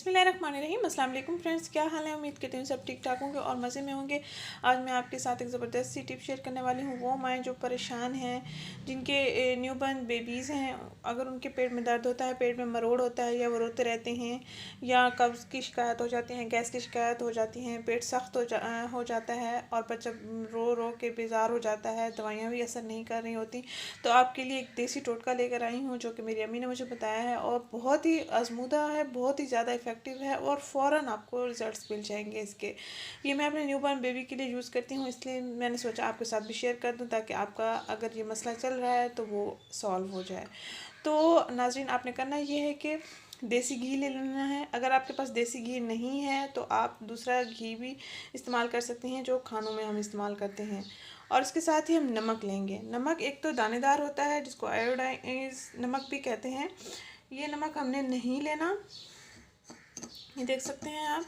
बिस्मिल्लाहिर्रहमानिर्रहीम। अस्सलाम वालेकुम फ्रेंड्स, क्या हाल है। उम्मीद करती हूँ सब ठीक ठाक होंगे और मज़े में होंगे। आज मैं आपके साथ एक ज़बरदस्त सी टिप शेयर करने वाली हूँ। वो माएँ जो परेशान हैं, जिनके न्यूबॉर्न बेबीज़ हैं, अगर उनके पेट में दर्द होता है, पेट में मरोड़ होता है, या वो रोते रहते हैं, या कब्ज़ की शिकायत हो जाती है, गैस की शिकायत हो जाती है, पेट सख्त हो जाता है और बच्चा रो रो के बेजार हो जाता है, दवाइयाँ भी असर नहीं कर रही होती, तो आपके लिए एक देसी टोटका लेकर आई हूँ जो कि मेरी अम्मी ने मुझे बताया है और बहुत ही आजमूदा है, बहुत ही ज़्यादा इफ़ेक्टिव है और फ़ौरन आपको रिजल्ट्स मिल जाएंगे इसके। ये मैं अपने न्यूबॉर्न बेबी के लिए यूज़ करती हूँ, इसलिए मैंने सोचा आपके साथ भी शेयर कर दूँ ताकि आपका अगर ये मसला चल रहा है तो वो सॉल्व हो जाए। तो नाज़रीन, आपने करना ये है कि देसी घी ले लेना है। अगर आपके पास देसी घी नहीं है तो आप दूसरा घी भी इस्तेमाल कर सकते हैं जो खानों में हम इस्तेमाल करते हैं। और इसके साथ ही हम नमक लेंगे। नमक एक तो दानेदार होता है जिसको आयोडाइज नमक भी कहते हैं। ये नमक हमने नहीं लेना, ये देख सकते हैं आप।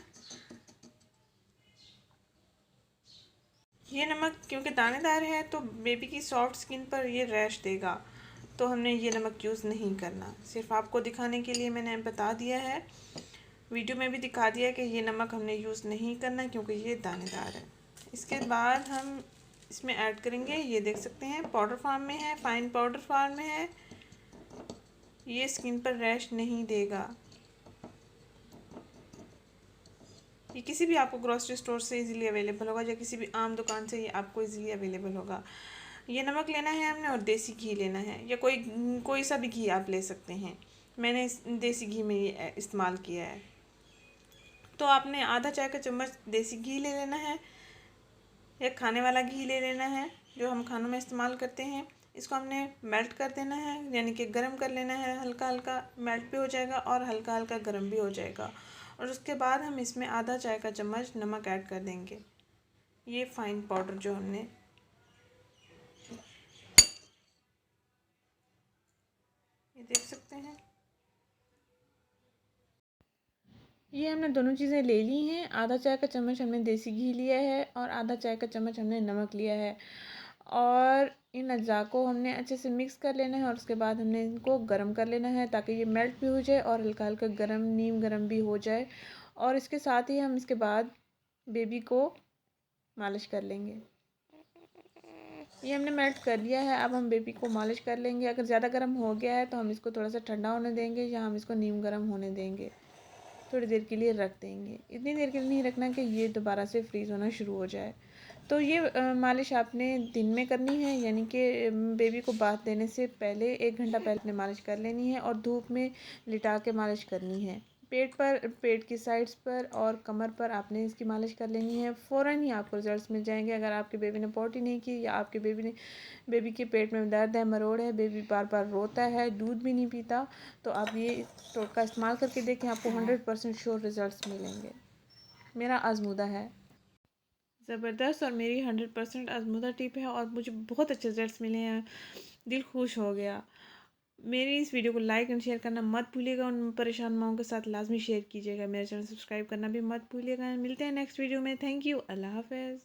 ये नमक क्योंकि दानेदार है तो बेबी की सॉफ्ट स्किन पर ये रैश देगा, तो हमने ये नमक यूज़ नहीं करना। सिर्फ आपको दिखाने के लिए मैंने बता दिया है, वीडियो में भी दिखा दिया कि ये नमक हमने यूज़ नहीं करना क्योंकि ये दानेदार है। इसके बाद हम इसमें ऐड करेंगे, ये देख सकते हैं पाउडर फॉर्म में है, फाइन पाउडर फॉर्म में है। ये स्किन पर रैश नहीं देगा। ये किसी भी आपको ग्रोसरी स्टोर से इजीली अवेलेबल होगा या किसी भी आम दुकान से ये आपको इजीली अवेलेबल होगा। ये नमक लेना है हमने और देसी घी लेना है, या कोई सा भी घी आप ले सकते हैं। मैंने देसी घी में ये इस्तेमाल किया है। तो आपने आधा चाय का चम्मच देसी घी ले लेना है या खाने वाला घी ले लेना है जो हम खानों में इस्तेमाल करते हैं। इसको हमने मेल्ट कर देना है, यानी कि गर्म कर लेना है। हल्का हल्का मेल्ट भी हो जाएगा और हल्का हल्का गर्म भी हो जाएगा। और उसके बाद हम इसमें आधा चाय का चम्मच नमक ऐड कर देंगे। ये फाइन पाउडर जो हमने, ये देख सकते हैं, ये हमने दोनों चीज़ें ले ली हैं। आधा चाय का चम्मच हमने देसी घी लिया है और आधा चाय का चम्मच हमने नमक लिया है। और इन अज्जा को हमने अच्छे से मिक्स कर लेना है और उसके बाद हमने इनको गर्म कर लेना है ताकि ये मेल्ट भी हो जाए और हल्का हल्का गर्म नीम गर्म भी हो जाए। और इसके साथ ही हम इसके बाद बेबी को मालिश कर लेंगे। ये हमने मेल्ट कर लिया है, अब हम बेबी को मालिश कर लेंगे। अगर ज़्यादा गर्म हो गया है तो हम इसको थोड़ा सा ठंडा होने देंगे या हम इसको नीम गर्म होने देंगे, थोड़ी देर के लिए रख देंगे। इतनी देर के लिए नहीं रखना कि ये दोबारा से फ्रीज़ होना शुरू हो जाए। तो ये मालिश आपने दिन में करनी है, यानी कि बेबी को बाथ देने से पहले 1 घंटा पहले आपने मालिश कर लेनी है और धूप में लिटा के मालिश करनी है। पेट पर, पेट की साइड्स पर और कमर पर आपने इसकी मालिश कर लेनी है। फ़ौरन ही आपको रिजल्ट्स मिल जाएंगे। अगर आपके बेबी ने पॉटी नहीं की या आपके बेबी के पेट में दर्द है, मरोड़ है, बेबी बार बार रोता है, दूध भी नहीं पीता, तो आप ये टोटका इस्तेमाल करके देखें, आपको 100% श्योर रिजल्ट्स मिलेंगे। मेरा आजमूदा है, ज़बरदस्त, और मेरी 100% आजमूदा टिप है और मुझे बहुत अच्छे रिजल्ट्स मिले हैं। दिल खुश हो गया। मेरी इस वीडियो को लाइक एंड शेयर करना मत भूलिएगा। उन परेशान माओं के साथ लाजमी शेयर कीजिएगा। मेरे चैनल सब्सक्राइब करना भी मत भूलिएगा। मिलते हैं नेक्स्ट वीडियो में। Thank you. अल्लाह हाफ़िज़।